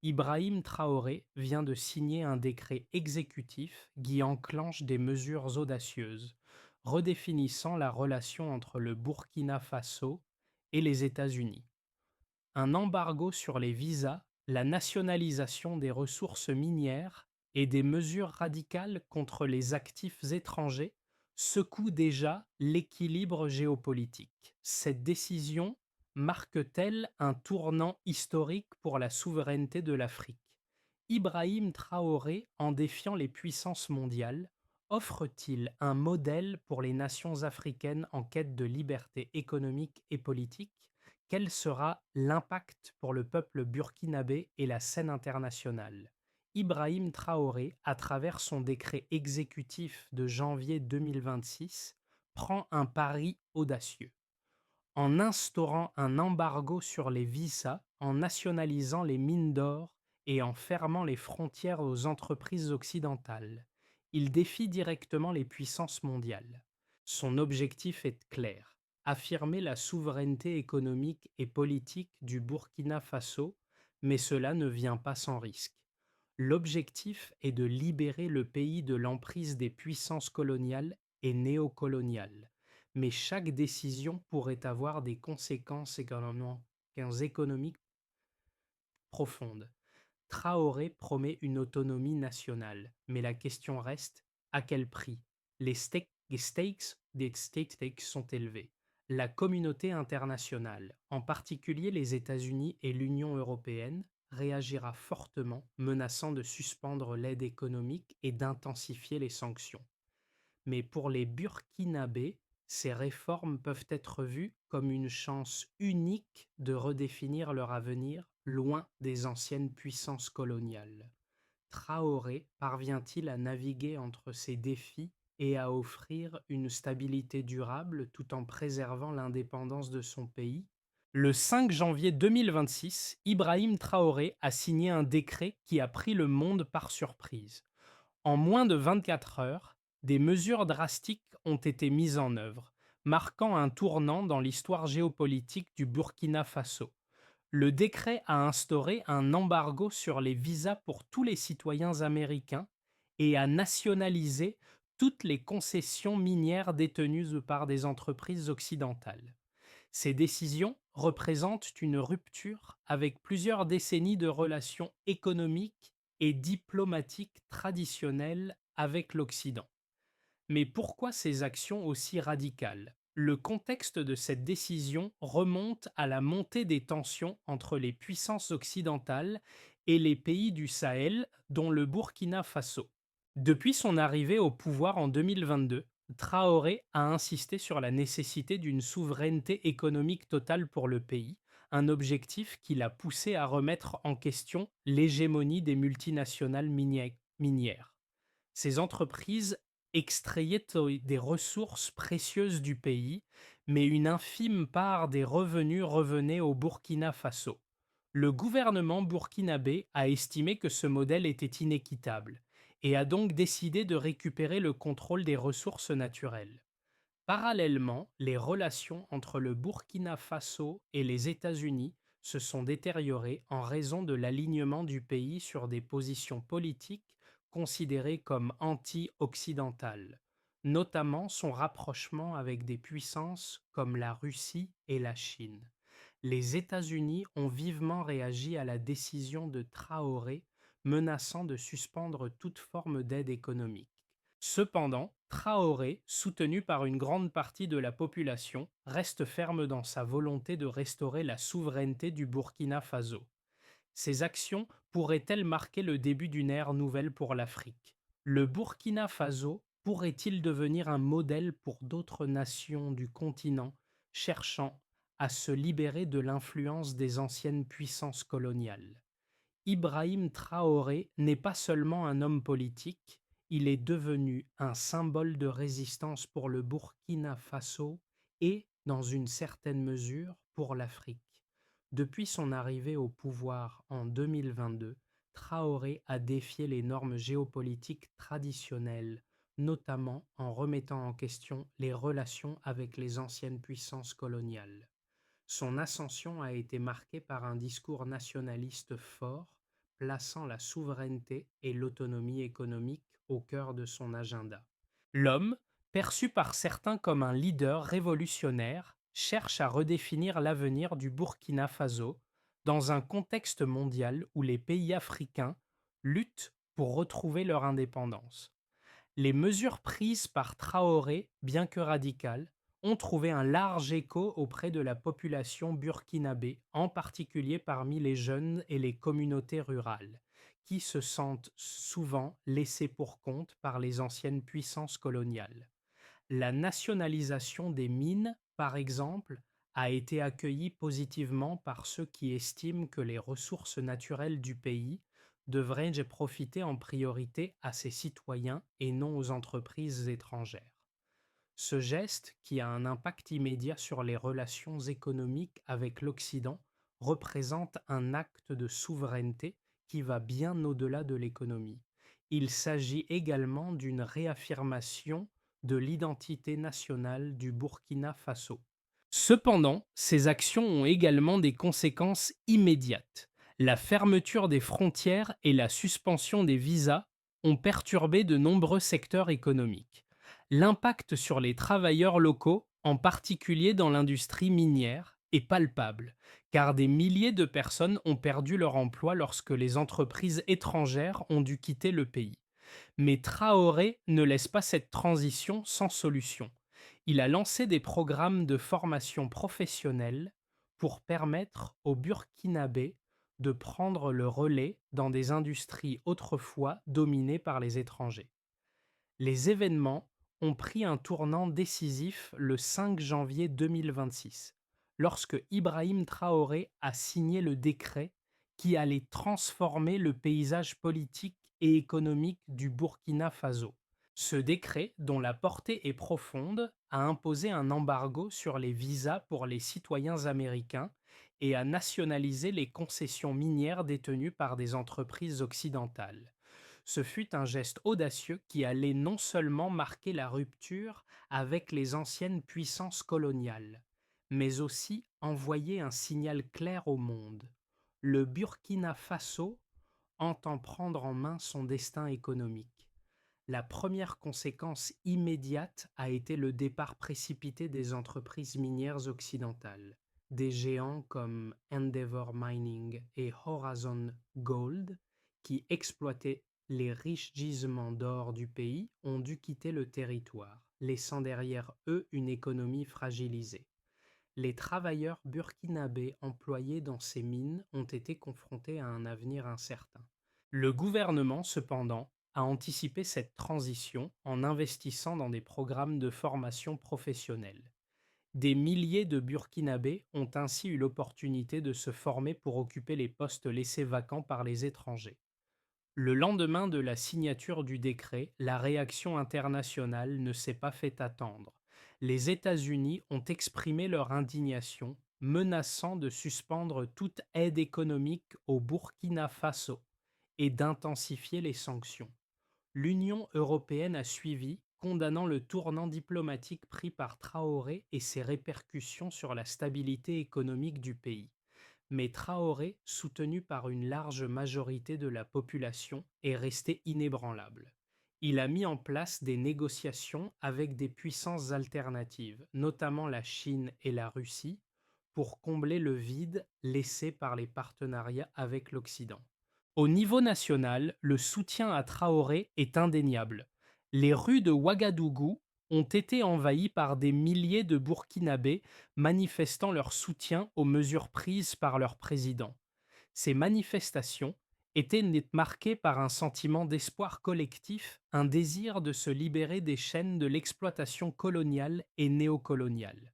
Ibrahim Traoré vient de signer un décret exécutif qui enclenche des mesures audacieuses, redéfinissant la relation entre le Burkina Faso et les États-Unis. Un embargo sur les visas, la nationalisation des ressources minières et des mesures radicales contre les actifs étrangers secouent déjà l'équilibre géopolitique. Cette décision marque-t-elle un tournant historique pour la souveraineté de l'Afrique? Ibrahim Traoré, en défiant les puissances mondiales, offre-t-il un modèle pour les nations africaines en quête de liberté économique et politique? Quel sera l'impact pour le peuple burkinabé et la scène internationale? Ibrahim Traoré, à travers son décret exécutif de janvier 2026, prend un pari audacieux. En instaurant un embargo sur les visas, en nationalisant les mines d'or et en fermant les frontières aux entreprises occidentales, il défie directement les puissances mondiales. Son objectif est clair: affirmer la souveraineté économique et politique du Burkina Faso, mais cela ne vient pas sans risque. L'objectif est de libérer le pays de l'emprise des puissances coloniales et néocoloniales, mais chaque décision pourrait avoir des conséquences économiques profondes. Traoré promet une autonomie nationale, mais la question reste: à quel prix? Les stakes des stakes sont élevés. La communauté internationale, en particulier les États-Unis et l'Union européenne, réagira fortement, menaçant de suspendre l'aide économique et d'intensifier les sanctions. Mais pour les Burkinabés, ces réformes peuvent être vues comme une chance unique de redéfinir leur avenir loin des anciennes puissances coloniales. Traoré parvient-il à naviguer entre ces défis et à offrir une stabilité durable tout en préservant l'indépendance de son pays? Le 5 janvier 2026, Ibrahim Traoré a signé un décret qui a pris le monde par surprise. En moins de 24 heures, des mesures drastiques ont été mises en œuvre, marquant un tournant dans l'histoire géopolitique du Burkina Faso. Le décret a instauré un embargo sur les visas pour tous les citoyens américains et a nationalisé toutes les concessions minières détenues par des entreprises occidentales. Ces décisions représentent une rupture avec plusieurs décennies de relations économiques et diplomatiques traditionnelles avec l'Occident. Mais pourquoi ces actions aussi radicales? Le contexte de cette décision remonte à la montée des tensions entre les puissances occidentales et les pays du Sahel, dont le Burkina Faso. Depuis son arrivée au pouvoir en 2022, Traoré a insisté sur la nécessité d'une souveraineté économique totale pour le pays, un objectif qui l'a poussé à remettre en question l'hégémonie des multinationales minières. Ces entreprises extrayaient des ressources précieuses du pays, mais une infime part des revenus revenait au Burkina Faso. Le gouvernement burkinabé a estimé que ce modèle était inéquitable et a donc décidé de récupérer le contrôle des ressources naturelles. Parallèlement, les relations entre le Burkina Faso et les États-Unis se sont détériorées en raison de l'alignement du pays sur des positions politiques considérées comme anti-occidentales, notamment son rapprochement avec des puissances comme la Russie et la Chine. Les États-Unis ont vivement réagi à la décision de Traoré, menaçant de suspendre toute forme d'aide économique. Cependant, Traoré, soutenu par une grande partie de la population, reste ferme dans sa volonté de restaurer la souveraineté du Burkina Faso. Ces actions pourraient-elles marquer le début d'une ère nouvelle pour l'Afrique? Le Burkina Faso pourrait-il devenir un modèle pour d'autres nations du continent cherchant à se libérer de l'influence des anciennes puissances coloniales? Ibrahim Traoré n'est pas seulement un homme politique, il est devenu un symbole de résistance pour le Burkina Faso et, dans une certaine mesure, pour l'Afrique. Depuis son arrivée au pouvoir en 2022, Traoré a défié les normes géopolitiques traditionnelles, notamment en remettant en question les relations avec les anciennes puissances coloniales. Son ascension a été marquée par un discours nationaliste fort, plaçant la souveraineté et l'autonomie économique au cœur de son agenda. L'homme, perçu par certains comme un leader révolutionnaire, cherche à redéfinir l'avenir du Burkina Faso dans un contexte mondial où les pays africains luttent pour retrouver leur indépendance. Les mesures prises par Traoré, bien que radicales, ont trouvé un large écho auprès de la population burkinabé, en particulier parmi les jeunes et les communautés rurales, qui se sentent souvent laissés pour compte par les anciennes puissances coloniales. La nationalisation des mines, par exemple, a été accueillie positivement par ceux qui estiment que les ressources naturelles du pays devraient profiter en priorité à ses citoyens et non aux entreprises étrangères. Ce geste, qui a un impact immédiat sur les relations économiques avec l'Occident, représente un acte de souveraineté qui va bien au-delà de l'économie. Il s'agit également d'une réaffirmation de l'identité nationale du Burkina Faso. Cependant, ces actions ont également des conséquences immédiates. La fermeture des frontières et la suspension des visas ont perturbé de nombreux secteurs économiques. L'impact sur les travailleurs locaux, en particulier dans l'industrie minière, est palpable, car des milliers de personnes ont perdu leur emploi lorsque les entreprises étrangères ont dû quitter le pays. Mais Traoré ne laisse pas cette transition sans solution. Il a lancé des programmes de formation professionnelle pour permettre aux Burkinabés de prendre le relais dans des industries autrefois dominées par les étrangers. Les événements ont pris un tournant décisif le 5 janvier 2026, lorsque Ibrahim Traoré a signé le décret qui allait transformer le paysage politique et économique du Burkina Faso. Ce décret, dont la portée est profonde, a imposé un embargo sur les visas pour les citoyens américains et a nationalisé les concessions minières détenues par des entreprises occidentales. Ce fut un geste audacieux qui allait non seulement marquer la rupture avec les anciennes puissances coloniales, mais aussi envoyer un signal clair au monde. Le Burkina Faso entend prendre en main son destin économique. La première conséquence immédiate a été le départ précipité des entreprises minières occidentales. Des géants comme Endeavour Mining et Horizon Gold, qui exploitaient les riches gisements d'or du pays, ont dû quitter le territoire, laissant derrière eux une économie fragilisée. Les travailleurs burkinabés employés dans ces mines ont été confrontés à un avenir incertain. Le gouvernement, cependant, a anticipé cette transition en investissant dans des programmes de formation professionnelle. Des milliers de Burkinabés ont ainsi eu l'opportunité de se former pour occuper les postes laissés vacants par les étrangers. Le lendemain de la signature du décret, la réaction internationale ne s'est pas fait attendre. Les États-Unis ont exprimé leur indignation, menaçant de suspendre toute aide économique au Burkina Faso et d'intensifier les sanctions. L'Union européenne a suivi, condamnant le tournant diplomatique pris par Traoré et ses répercussions sur la stabilité économique du pays. Mais Traoré, soutenu par une large majorité de la population, est resté inébranlable. Il a mis en place des négociations avec des puissances alternatives, notamment la Chine et la Russie, pour combler le vide laissé par les partenariats avec l'Occident. Au niveau national, le soutien à Traoré est indéniable. Les rues de Ouagadougou ont été envahies par des milliers de Burkinabés manifestant leur soutien aux mesures prises par leur président. Ces manifestations étaient marquées par un sentiment d'espoir collectif, un désir de se libérer des chaînes de l'exploitation coloniale et néocoloniale.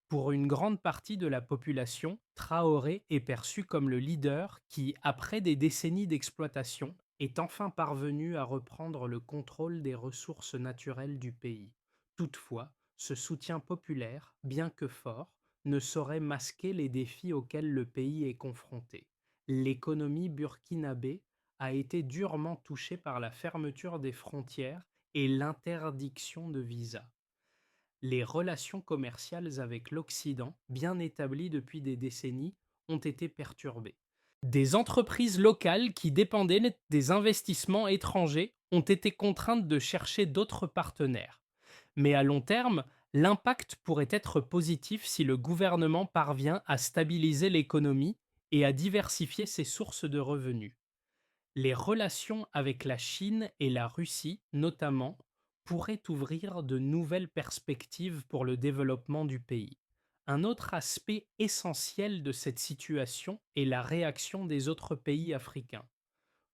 Pour une grande partie de la population, Traoré est perçu comme le leader qui, après des décennies d'exploitation, est enfin parvenu à reprendre le contrôle des ressources naturelles du pays. Toutefois, ce soutien populaire, bien que fort, ne saurait masquer les défis auxquels le pays est confronté. L'économie burkinabé a été durement touchée par la fermeture des frontières et l'interdiction de visas. Les relations commerciales avec l'Occident, bien établies depuis des décennies, ont été perturbées. Des entreprises locales qui dépendaient des investissements étrangers ont été contraintes de chercher d'autres partenaires. Mais à long terme, l'impact pourrait être positif si le gouvernement parvient à stabiliser l'économie et à diversifier ses sources de revenus. Les relations avec la Chine et la Russie, notamment, pourraient ouvrir de nouvelles perspectives pour le développement du pays. Un autre aspect essentiel de cette situation est la réaction des autres pays africains.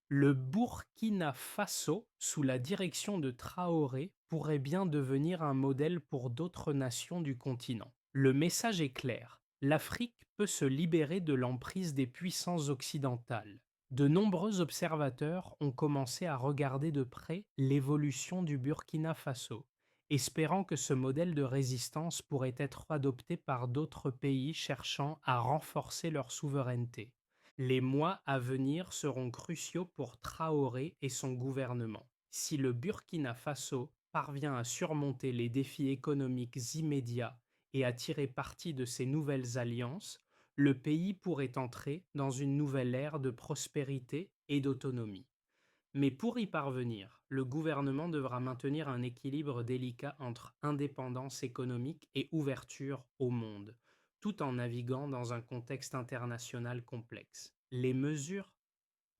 Le Burkina Faso, sous la direction de Traoré, pourrait bien devenir un modèle pour d'autres nations du continent. Le message est clair, l'Afrique peut se libérer de l'emprise des puissances occidentales. De nombreux observateurs ont commencé à regarder de près l'évolution du Burkina Faso, espérant que ce modèle de résistance pourrait être adopté par d'autres pays cherchant à renforcer leur souveraineté. Les mois à venir seront cruciaux pour Traoré et son gouvernement. Si le Burkina Faso parvient à surmonter les défis économiques immédiats et à tirer parti de ces nouvelles alliances, le pays pourrait entrer dans une nouvelle ère de prospérité et d'autonomie. Mais pour y parvenir, le gouvernement devra maintenir un équilibre délicat entre indépendance économique et ouverture au monde, tout en naviguant dans un contexte international complexe. Les mesures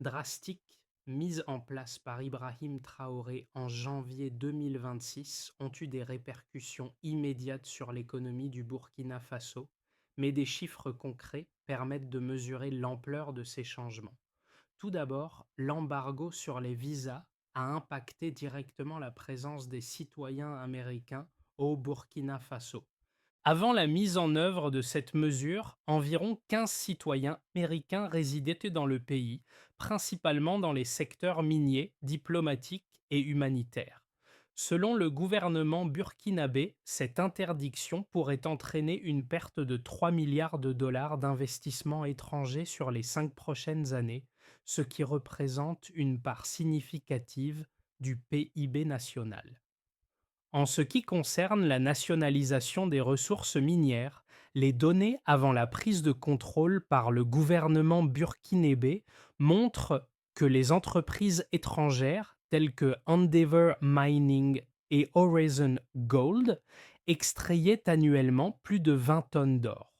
drastiques mises en place par Ibrahim Traoré en janvier 2026 ont eu des répercussions immédiates sur l'économie du Burkina Faso, mais des chiffres concrets permettent de mesurer l'ampleur de ces changements. Tout d'abord, l'embargo sur les visas a impacté directement la présence des citoyens américains au Burkina Faso. Avant la mise en œuvre de cette mesure, environ 15 citoyens américains résidaient dans le pays, principalement dans les secteurs miniers, diplomatiques et humanitaires. Selon le gouvernement burkinabé, cette interdiction pourrait entraîner une perte de 3 milliards de dollars d'investissements étrangers sur les 5 prochaines années, ce qui représente une part significative du PIB national. En ce qui concerne la nationalisation des ressources minières, les données avant la prise de contrôle par le gouvernement burkinabé montrent que les entreprises étrangères telles que Endeavour Mining et Horizon Gold extrayaient annuellement plus de 20 tonnes d'or.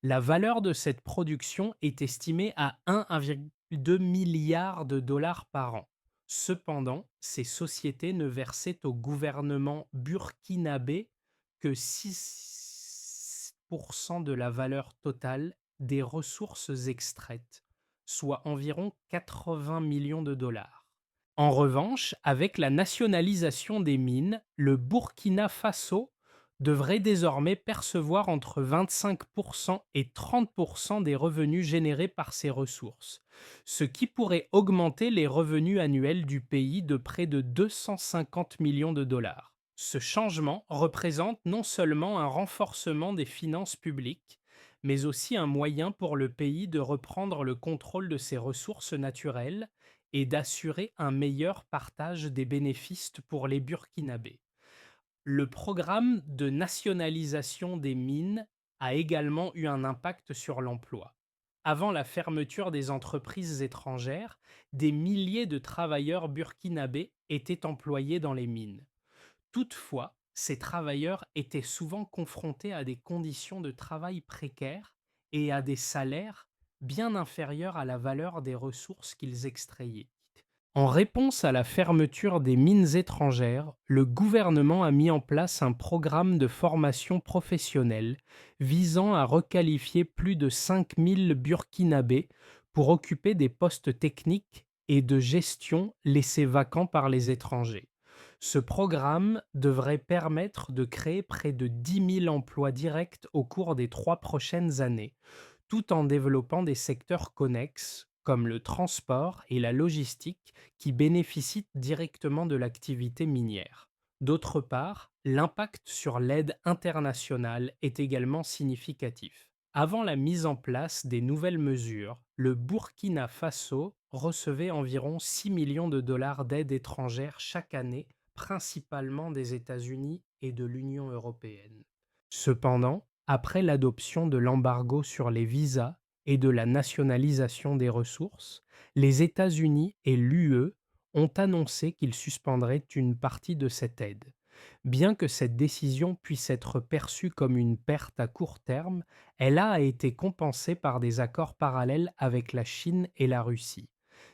La valeur de cette production est estimée à 1,2 milliard de dollars par an. Cependant, ces sociétés ne versaient au gouvernement burkinabé que 6% de la valeur totale des ressources extraites, soit environ 80 millions de dollars. En revanche, avec la nationalisation des mines, le Burkina Faso devrait désormais percevoir entre 25% et 30% des revenus générés par ces ressources, ce qui pourrait augmenter les revenus annuels du pays de près de 250 millions de dollars. Ce changement représente non seulement un renforcement des finances publiques, mais aussi un moyen pour le pays de reprendre le contrôle de ses ressources naturelles et d'assurer un meilleur partage des bénéfices pour les Burkinabés. Le programme de nationalisation des mines a également eu un impact sur l'emploi. Avant la fermeture des entreprises étrangères, des milliers de travailleurs burkinabés étaient employés dans les mines. Toutefois, ces travailleurs étaient souvent confrontés à des conditions de travail précaires et à des salaires bien inférieurs à la valeur des ressources qu'ils extrayaient. En réponse à la fermeture des mines étrangères, le gouvernement a mis en place un programme de formation professionnelle visant à requalifier plus de 5000 Burkinabés pour occuper des postes techniques et de gestion laissés vacants par les étrangers. Ce programme devrait permettre de créer près de 10 000 emplois directs au cours des 3 prochaines années, tout en développant des secteurs connexes comme le transport et la logistique qui bénéficient directement de l'activité minière. D'autre part, l'impact sur l'aide internationale est également significatif. Avant la mise en place des nouvelles mesures, le Burkina Faso recevait environ 6 millions de dollars d'aide étrangère chaque année, principalement des États-Unis et de l'Union européenne. Cependant, après l'adoption de l'embargo sur les visas et de la nationalisation des ressources, les États-Unis et l'UE ont annoncé qu'ils suspendraient une partie de cette aide. Bien que cette décision puisse être perçue comme une perte à court terme, elle a été compensée par des accords parallèles avec la Chine et la Russie.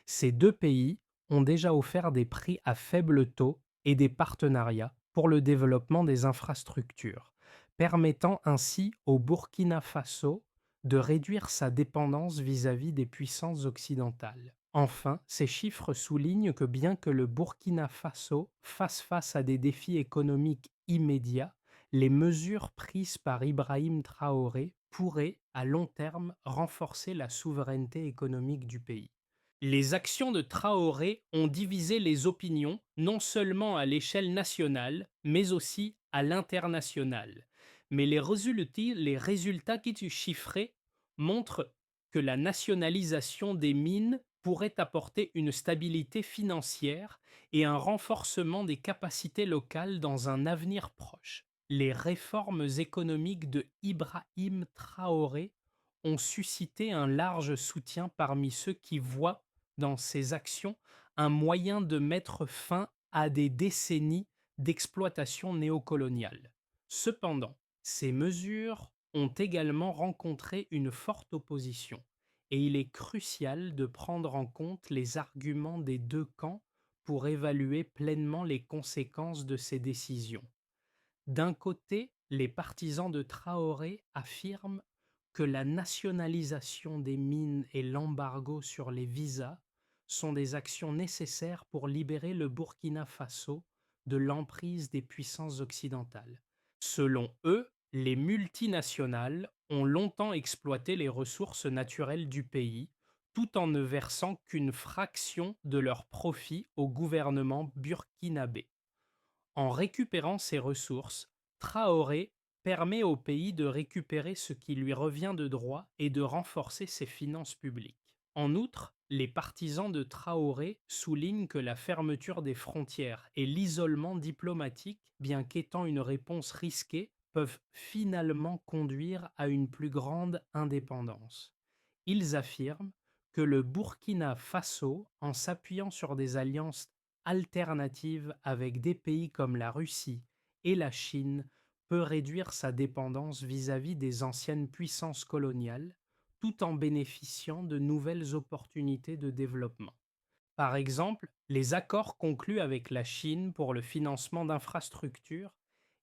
Ces deux pays ont déjà offert des prix à faible taux et des partenariats pour le développement des infrastructures, permettant ainsi au Burkina Faso de réduire sa dépendance vis-à-vis des puissances occidentales. Enfin, ces chiffres soulignent que bien que le Burkina Faso fasse face à des défis économiques immédiats, les mesures prises par Ibrahim Traoré pourraient, à long terme, renforcer la souveraineté économique du pays. Les actions de Traoré ont divisé les opinions, non seulement à l'échelle nationale, mais aussi à l'international. Mais les résultats qui sont chiffrés montrent que la nationalisation des mines pourrait apporter une stabilité financière et un renforcement des capacités locales dans un avenir proche. Les réformes économiques de Ibrahim Traoré ont suscité un large soutien parmi ceux qui voient dans ces actions un moyen de mettre fin à des décennies d'exploitation néocoloniale. Cependant, ces mesures ont également rencontré une forte opposition et il est crucial de prendre en compte les arguments des deux camps pour évaluer pleinement les conséquences de ces décisions. D'un côté, les partisans de Traoré affirment que la nationalisation des mines et l'embargo sur les visas sont des actions nécessaires pour libérer le Burkina Faso de l'emprise des puissances occidentales. Selon eux, les multinationales ont longtemps exploité les ressources naturelles du pays, tout en ne versant qu'une fraction de leurs profits au gouvernement burkinabé. En récupérant ces ressources, Traoré permet au pays de récupérer ce qui lui revient de droit et de renforcer ses finances publiques. En outre, les partisans de Traoré soulignent que la fermeture des frontières et l'isolement diplomatique, bien qu'étant une réponse risquée, peuvent finalement conduire à une plus grande indépendance. Ils affirment que le Burkina Faso, en s'appuyant sur des alliances alternatives avec des pays comme la Russie et la Chine, peut réduire sa dépendance vis-à-vis des anciennes puissances coloniales, tout en bénéficiant de nouvelles opportunités de développement. Par exemple, les accords conclus avec la Chine pour le financement d'infrastructures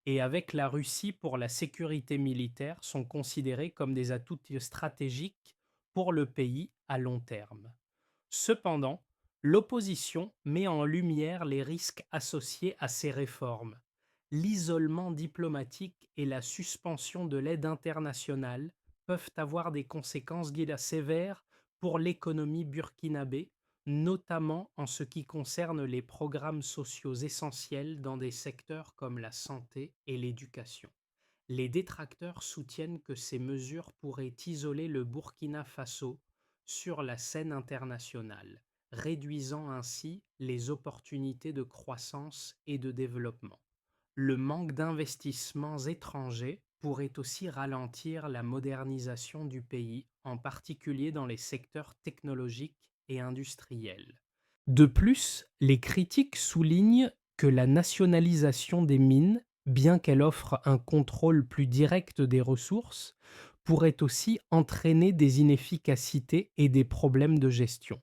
et avec la Russie pour la sécurité militaire sont considérés comme des atouts stratégiques pour le pays à long terme. Cependant, l'opposition met en lumière les risques associés à ces réformes. L'isolement diplomatique et la suspension de l'aide internationale peuvent avoir des conséquences sévères pour l'économie burkinabé, notamment en ce qui concerne les programmes sociaux essentiels dans des secteurs comme la santé et l'éducation. Les détracteurs soutiennent que ces mesures pourraient isoler le Burkina Faso sur la scène internationale, réduisant ainsi les opportunités de croissance et de développement. Le manque d'investissements étrangers pourrait aussi ralentir la modernisation du pays, en particulier dans les secteurs technologiques et industriels. De plus, les critiques soulignent que la nationalisation des mines, bien qu'elle offre un contrôle plus direct des ressources, pourrait aussi entraîner des inefficacités et des problèmes de gestion.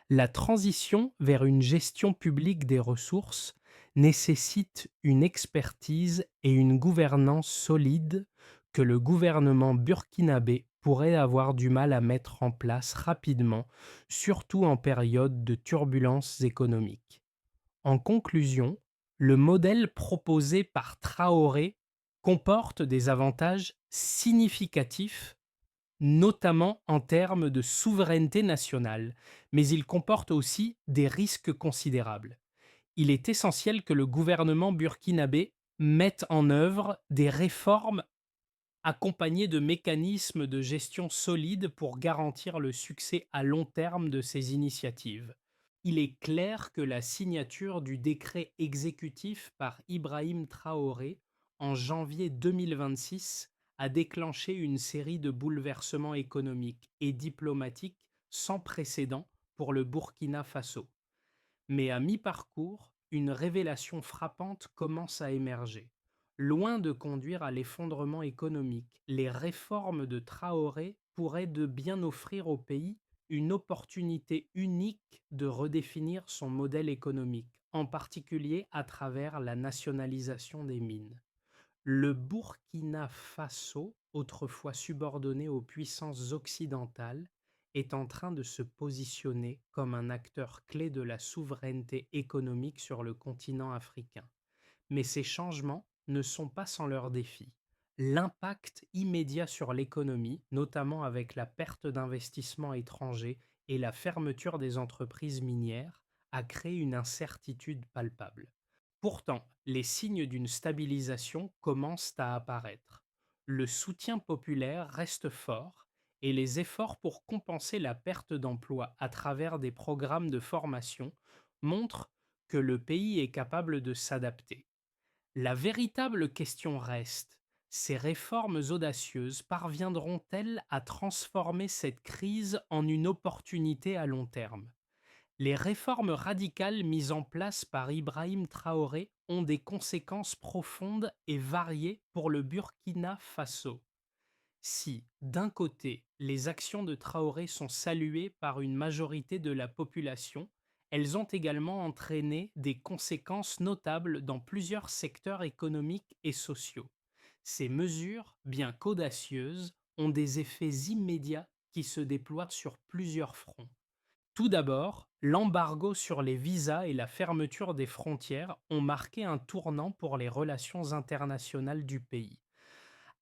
La transition vers une gestion publique des ressources nécessite une expertise et une gouvernance solide que le gouvernement burkinabé pourrait avoir du mal à mettre en place rapidement, surtout en période de turbulences économiques. En conclusion, le modèle proposé par Traoré comporte des avantages significatifs, notamment en termes de souveraineté nationale, mais il comporte aussi des risques considérables. Il est essentiel que le gouvernement burkinabé mette en œuvre des réformes accompagnées de mécanismes de gestion solides pour garantir le succès à long terme de ces initiatives. Il est clair que la signature du décret exécutif par Ibrahim Traoré en janvier 2026 a déclenché une série de bouleversements économiques et diplomatiques sans précédent pour le Burkina Faso. Mais à mi-parcours, une révélation frappante commence à émerger. Loin de conduire à l'effondrement économique, les réformes de Traoré pourraient de bien offrir au pays une opportunité unique de redéfinir son modèle économique, en particulier à travers la nationalisation des mines. Le Burkina Faso, autrefois subordonné aux puissances occidentales, est en train de se positionner comme un acteur clé de la souveraineté économique sur le continent africain. Mais ces changements ne sont pas sans leurs défis. L'impact immédiat sur l'économie, notamment avec la perte d'investissements étrangers et la fermeture des entreprises minières, a créé une incertitude palpable. Pourtant, les signes d'une stabilisation commencent à apparaître. Le soutien populaire reste fort et les efforts pour compenser la perte d'emploi à travers des programmes de formation montrent que le pays est capable de s'adapter. La véritable question reste, ces réformes audacieuses parviendront-elles à transformer cette crise en une opportunité à long terme? Les réformes radicales mises en place par Ibrahim Traoré ont des conséquences profondes et variées pour le Burkina Faso. Si, d'un côté, les actions de Traoré sont saluées par une majorité de la population, elles ont également entraîné des conséquences notables dans plusieurs secteurs économiques et sociaux. Ces mesures, bien qu'audacieuses, ont des effets immédiats qui se déploient sur plusieurs fronts. Tout d'abord, l'embargo sur les visas et la fermeture des frontières ont marqué un tournant pour les relations internationales du pays.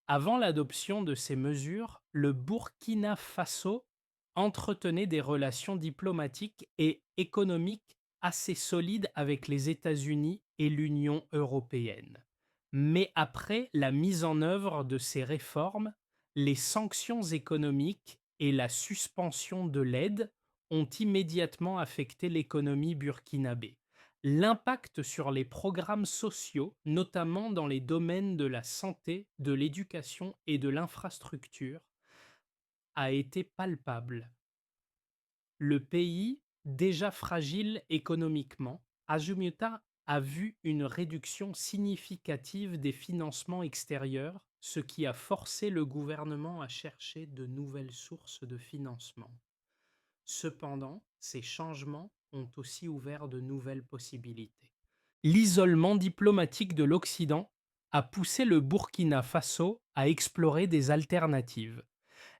Avant l'adoption de ces mesures, le Burkina Faso entretenait des relations diplomatiques et économiques assez solides avec les États-Unis et l'Union européenne. Mais après la mise en œuvre de ces réformes, les sanctions économiques et la suspension de l'aide ont immédiatement affecté l'économie burkinabé. L'impact sur les programmes sociaux, notamment dans les domaines de la santé, de l'éducation et de l'infrastructure, a été palpable. Le pays, déjà fragile économiquement, Ajumita a vu une réduction significative des financements extérieurs, ce qui a forcé le gouvernement à chercher de nouvelles sources de financement. Cependant, ces changements ont aussi ouvert de nouvelles possibilités. L'isolement diplomatique de l'Occident a poussé le Burkina Faso à explorer des alternatives.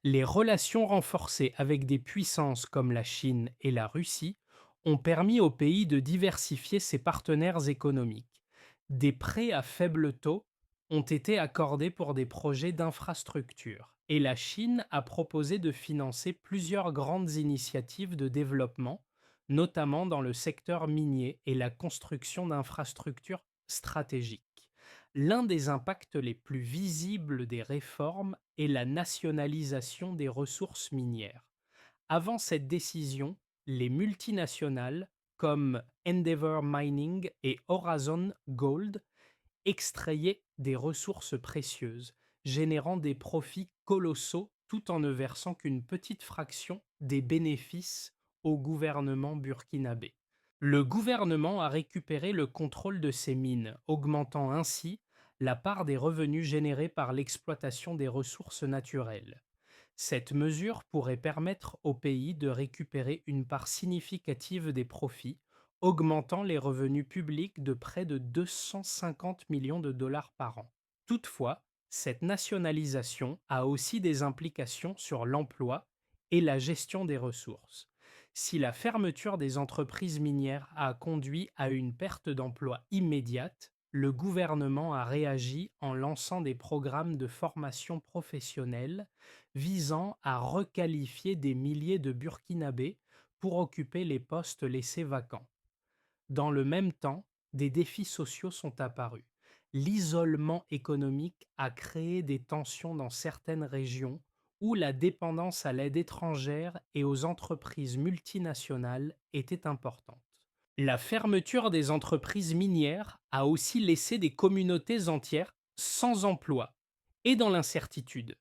Les relations renforcées avec des puissances comme la Chine et la Russie ont permis au pays de diversifier ses partenaires économiques. Des prêts à faible taux ont été accordés pour des projets d'infrastructure et la Chine a proposé de financer plusieurs grandes initiatives de développement, notamment dans le secteur minier et la construction d'infrastructures stratégiques. L'un des impacts les plus visibles des réformes est la nationalisation des ressources minières. Avant cette décision, les multinationales comme Endeavour Mining et Horizon Gold extrayaient des ressources précieuses, générant des profits colossaux tout en ne versant qu'une petite fraction des bénéfices au gouvernement burkinabé. Le gouvernement a récupéré le contrôle de ces mines, augmentant ainsi la part des revenus générés par l'exploitation des ressources naturelles. Cette mesure pourrait permettre au pays de récupérer une part significative des profits, augmentant les revenus publics de près de 250 millions de dollars par an. Toutefois, cette nationalisation a aussi des implications sur l'emploi et la gestion des ressources. Si la fermeture des entreprises minières a conduit à une perte d'emploi immédiate, le gouvernement a réagi en lançant des programmes de formation professionnelle visant à requalifier des milliers de Burkinabés pour occuper les postes laissés vacants. Dans le même temps, des défis sociaux sont apparus. L'isolement économique a créé des tensions dans certaines régions où la dépendance à l'aide étrangère et aux entreprises multinationales était importante. La fermeture des entreprises minières a aussi laissé des communautés entières sans emploi et dans l'incertitude.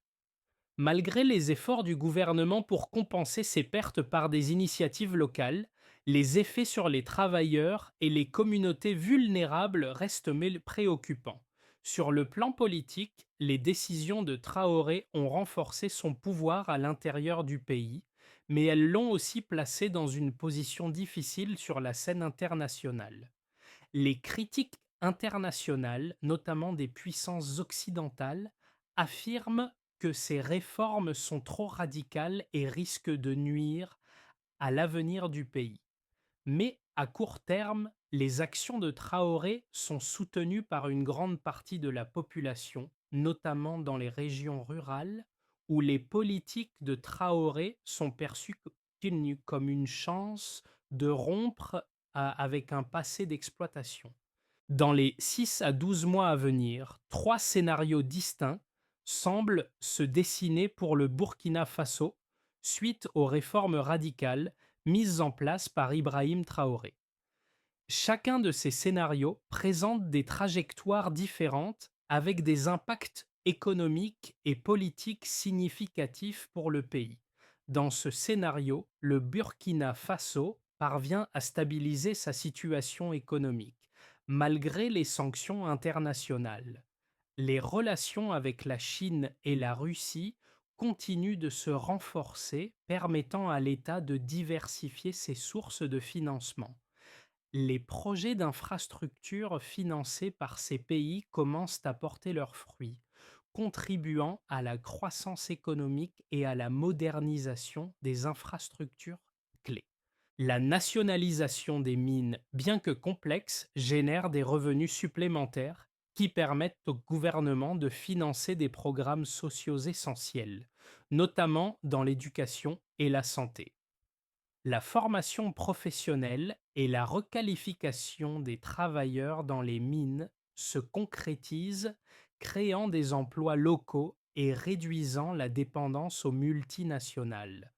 Malgré les efforts du gouvernement pour compenser ces pertes par des initiatives locales, les effets sur les travailleurs et les communautés vulnérables restent préoccupants. Sur le plan politique, les décisions de Traoré ont renforcé son pouvoir à l'intérieur du pays, mais elles l'ont aussi placé dans une position difficile sur la scène internationale. Les critiques internationales, notamment des puissances occidentales, affirment que ces réformes sont trop radicales et risquent de nuire à l'avenir du pays. Mais à court terme, les actions de Traoré sont soutenues par une grande partie de la population, notamment dans les régions rurales, où les politiques de Traoré sont perçues comme une chance de rompre avec un passé d'exploitation. Dans les 6 à 12 mois à venir, trois scénarios distincts semblent se dessiner pour le Burkina Faso suite aux réformes radicales mises en place par Ibrahim Traoré. Chacun de ces scénarios présente des trajectoires différentes avec des impacts économiques et politiques significatifs pour le pays. Dans ce scénario, le Burkina Faso parvient à stabiliser sa situation économique, malgré les sanctions internationales. Les relations avec la Chine et la Russie continuent de se renforcer, permettant à l'État de diversifier ses sources de financement. Les projets d'infrastructures financés par ces pays commencent à porter leurs fruits, contribuant à la croissance économique et à la modernisation des infrastructures clés. La nationalisation des mines, bien que complexe, génère des revenus supplémentaires qui permettent au gouvernement de financer des programmes sociaux essentiels, notamment dans l'éducation et la santé. La formation professionnelle et la requalification des travailleurs dans les mines se concrétisent, créant des emplois locaux et réduisant la dépendance aux multinationales.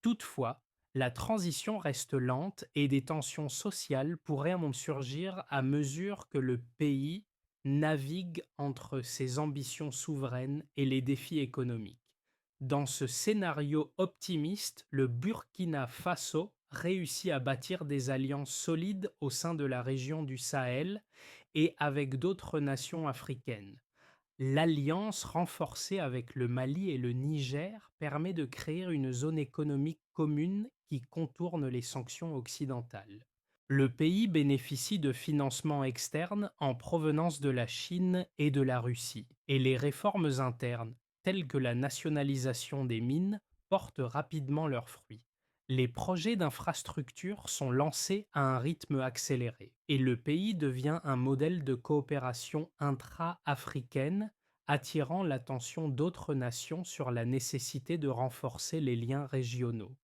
Toutefois, la transition reste lente et des tensions sociales pourraient en surgir à mesure que le pays navigue entre ses ambitions souveraines et les défis économiques. Dans ce scénario optimiste, le Burkina Faso réussit à bâtir des alliances solides au sein de la région du Sahel et avec d'autres nations africaines. L'alliance renforcée avec le Mali et le Niger permet de créer une zone économique commune qui contourne les sanctions occidentales. Le pays bénéficie de financements externes en provenance de la Chine et de la Russie, et les réformes internes, telles que la nationalisation des mines, portent rapidement leurs fruits. Les projets d'infrastructure sont lancés à un rythme accéléré et le pays devient un modèle de coopération intra-africaine, attirant l'attention d'autres nations sur la nécessité de renforcer les liens régionaux.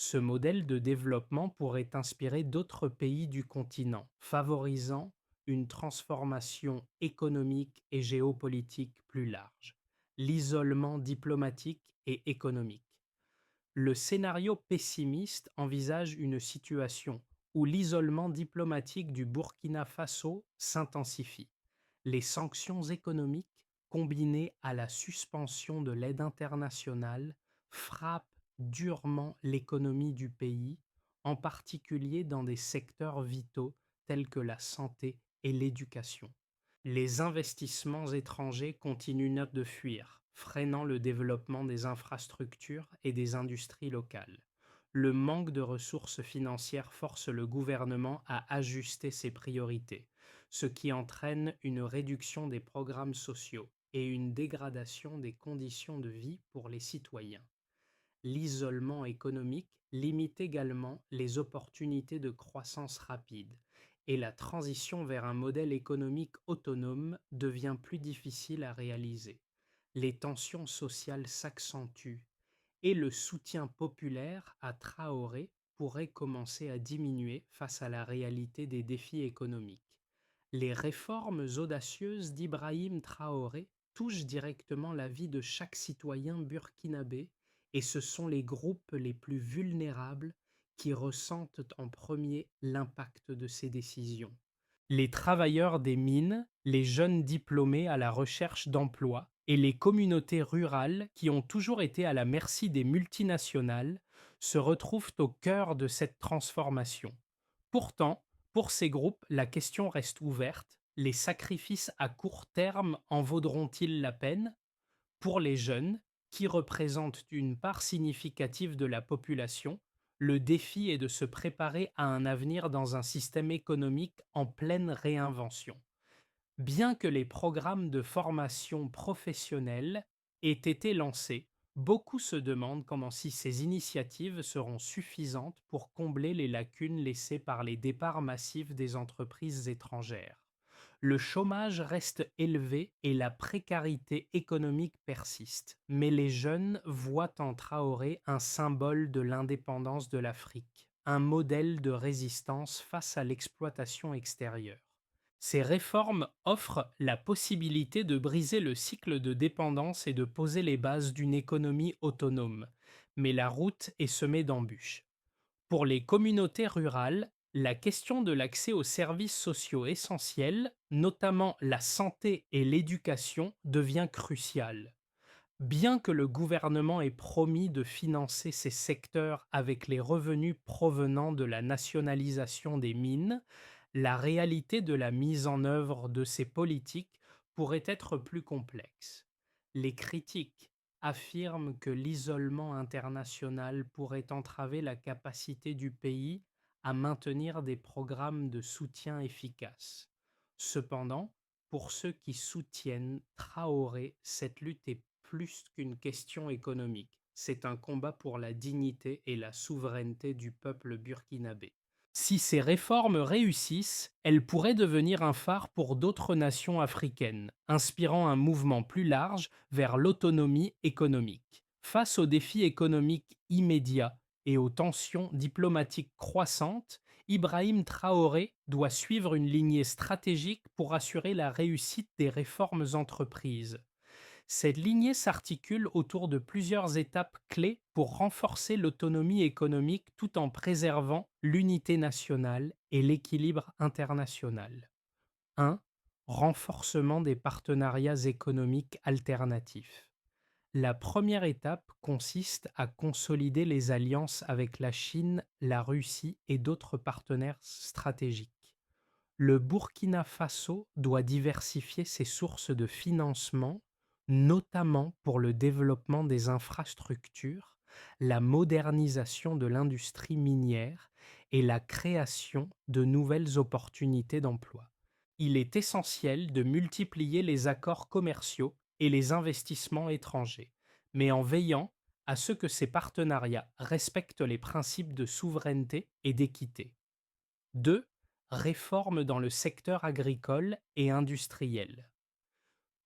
Ce modèle de développement pourrait inspirer d'autres pays du continent, favorisant une transformation économique et géopolitique plus large. L'isolement diplomatique et économique. Le scénario pessimiste envisage une situation où l'isolement diplomatique du Burkina Faso s'intensifie. Les sanctions économiques, combinées à la suspension de l'aide internationale, frappent durement l'économie du pays, en particulier dans des secteurs vitaux tels que la santé et l'éducation. Les investissements étrangers continuent de fuir, freinant le développement des infrastructures et des industries locales. Le manque de ressources financières force le gouvernement à ajuster ses priorités, ce qui entraîne une réduction des programmes sociaux et une dégradation des conditions de vie pour les citoyens. L'isolement économique limite également les opportunités de croissance rapide et la transition vers un modèle économique autonome devient plus difficile à réaliser. Les tensions sociales s'accentuent et le soutien populaire à Traoré pourrait commencer à diminuer face à la réalité des défis économiques. Les réformes audacieuses d'Ibrahim Traoré touchent directement la vie de chaque citoyen burkinabé et ce sont les groupes les plus vulnérables qui ressentent en premier l'impact de ces décisions. Les travailleurs des mines, les jeunes diplômés à la recherche d'emploi et les communautés rurales qui ont toujours été à la merci des multinationales se retrouvent au cœur de cette transformation. Pourtant, pour ces groupes, la question reste ouverte. Les sacrifices à court terme en vaudront-ils la peine? Pour les jeunes, qui représentent une part significative de la population, le défi est de se préparer à un avenir dans un système économique en pleine réinvention. Bien que les programmes de formation professionnelle aient été lancés, beaucoup se demandent comment si ces initiatives seront suffisantes pour combler les lacunes laissées par les départs massifs des entreprises étrangères. Le chômage reste élevé et la précarité économique persiste, mais les jeunes voient en Traoré un symbole de l'indépendance de l'Afrique, un modèle de résistance face à l'exploitation extérieure. Ces réformes offrent la possibilité de briser le cycle de dépendance et de poser les bases d'une économie autonome, mais la route est semée d'embûches. Pour les communautés rurales, la question de l'accès aux services sociaux essentiels, notamment la santé et l'éducation, devient cruciale. Bien que le gouvernement ait promis de financer ces secteurs avec les revenus provenant de la nationalisation des mines, la réalité de la mise en œuvre de ces politiques pourrait être plus complexe. Les critiques affirment que l'isolement international pourrait entraver la capacité du pays à maintenir des programmes de soutien efficaces. Cependant, pour ceux qui soutiennent Traoré, cette lutte est plus qu'une question économique. C'est un combat pour la dignité et la souveraineté du peuple burkinabé. Si ces réformes réussissent, elles pourraient devenir un phare pour d'autres nations africaines, inspirant un mouvement plus large vers l'autonomie économique. Face aux défis économiques immédiats et aux tensions diplomatiques croissantes, Ibrahim Traoré doit suivre une lignée stratégique pour assurer la réussite des réformes entreprises. Cette lignée s'articule autour de plusieurs étapes clés pour renforcer l'autonomie économique tout en préservant l'unité nationale et l'équilibre international. 1. Renforcement des partenariats économiques alternatifs. La première étape consiste à consolider les alliances avec la Chine, la Russie et d'autres partenaires stratégiques. Le Burkina Faso doit diversifier ses sources de financement, notamment pour le développement des infrastructures, la modernisation de l'industrie minière et la création de nouvelles opportunités d'emploi. Il est essentiel de multiplier les accords commerciaux et les investissements étrangers, mais en veillant à ce que ces partenariats respectent les principes de souveraineté et d'équité. 2. Réformes dans le secteur agricole et industriel.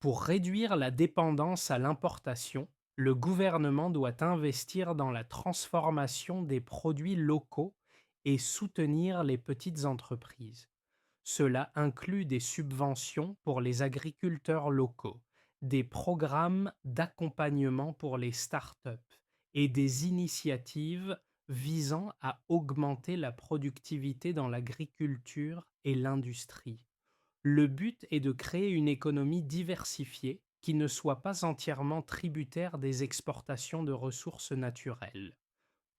Pour réduire la dépendance à l'importation, le gouvernement doit investir dans la transformation des produits locaux et soutenir les petites entreprises. Cela inclut des subventions pour les agriculteurs locaux, des programmes d'accompagnement pour les startups et des initiatives visant à augmenter la productivité dans l'agriculture et l'industrie. Le but est de créer une économie diversifiée qui ne soit pas entièrement tributaire des exportations de ressources naturelles.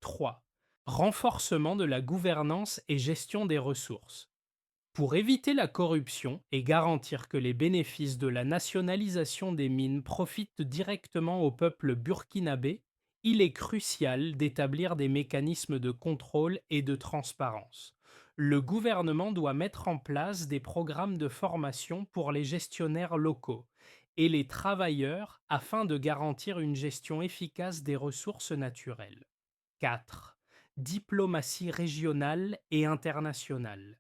3. Renforcement de la gouvernance et gestion des ressources. Pour éviter la corruption et garantir que les bénéfices de la nationalisation des mines profitent directement au peuple burkinabé, il est crucial d'établir des mécanismes de contrôle et de transparence. Le gouvernement doit mettre en place des programmes de formation pour les gestionnaires locaux et les travailleurs afin de garantir une gestion efficace des ressources naturelles. 4. Diplomatie régionale et internationale.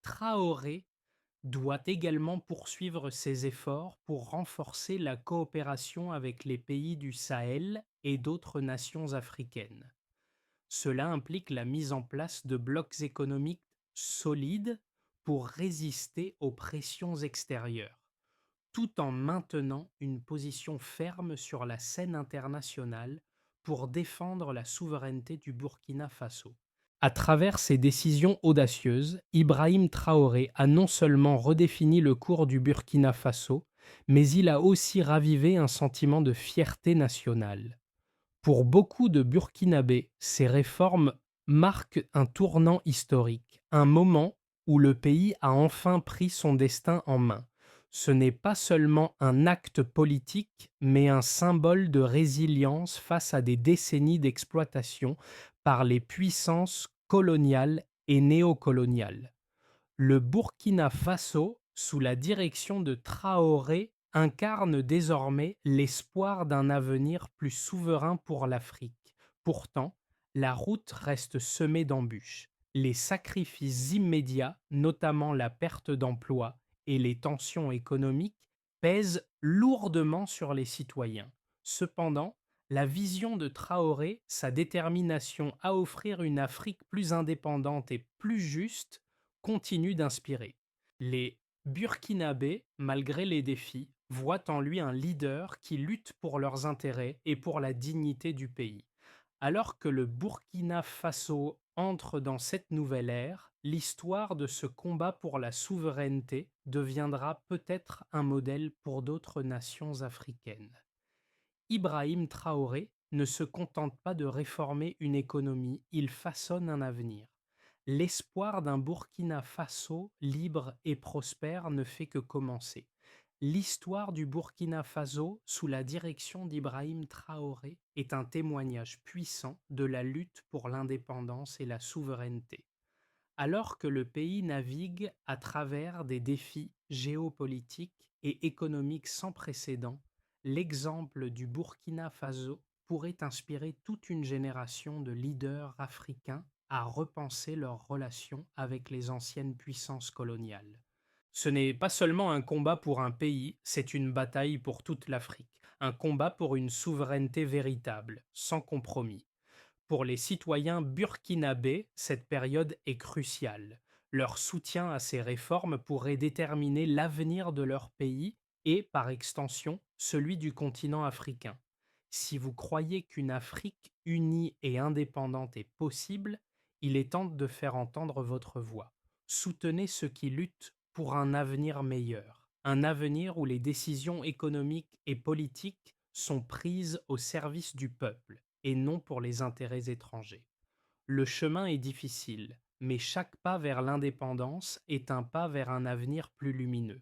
Traoré doit également poursuivre ses efforts pour renforcer la coopération avec les pays du Sahel et d'autres nations africaines. Cela implique la mise en place de blocs économiques solides pour résister aux pressions extérieures, tout en maintenant une position ferme sur la scène internationale pour défendre la souveraineté du Burkina Faso. À travers ses décisions audacieuses, Ibrahim Traoré a non seulement redéfini le cours du Burkina Faso, mais il a aussi ravivé un sentiment de fierté nationale. Pour beaucoup de Burkinabés, ces réformes marquent un tournant historique, un moment où le pays a enfin pris son destin en main. Ce n'est pas seulement un acte politique, mais un symbole de résilience face à des décennies d'exploitation par les puissances coloniales et néocoloniales. Le Burkina Faso, sous la direction de Traoré, incarne désormais l'espoir d'un avenir plus souverain pour l'Afrique. Pourtant, la route reste semée d'embûches. Les sacrifices immédiats, notamment la perte d'emploi et les tensions économiques, pèsent lourdement sur les citoyens. Cependant, la vision de Traoré, sa détermination à offrir une Afrique plus indépendante et plus juste, continue d'inspirer. Les Burkinabés, malgré les défis, voient en lui un leader qui lutte pour leurs intérêts et pour la dignité du pays. Alors que le Burkina Faso entre dans cette nouvelle ère, l'histoire de ce combat pour la souveraineté deviendra peut-être un modèle pour d'autres nations africaines. Ibrahim Traoré ne se contente pas de réformer une économie, il façonne un avenir. L'espoir d'un Burkina Faso libre et prospère ne fait que commencer. L'histoire du Burkina Faso, sous la direction d'Ibrahim Traoré, est un témoignage puissant de la lutte pour l'indépendance et la souveraineté. Alors que le pays navigue à travers des défis géopolitiques et économiques sans précédent, l'exemple du Burkina Faso pourrait inspirer toute une génération de leaders africains à repenser leurs relations avec les anciennes puissances coloniales. Ce n'est pas seulement un combat pour un pays, c'est une bataille pour toute l'Afrique, un combat pour une souveraineté véritable, sans compromis. Pour les citoyens burkinabés, cette période est cruciale. Leur soutien à ces réformes pourrait déterminer l'avenir de leur pays et, par extension, celui du continent africain. Si vous croyez qu'une Afrique unie et indépendante est possible, il est temps de faire entendre votre voix. Soutenez ceux qui luttent pour un avenir meilleur, un avenir où les décisions économiques et politiques sont prises au service du peuple et non pour les intérêts étrangers. Le chemin est difficile, mais chaque pas vers l'indépendance est un pas vers un avenir plus lumineux.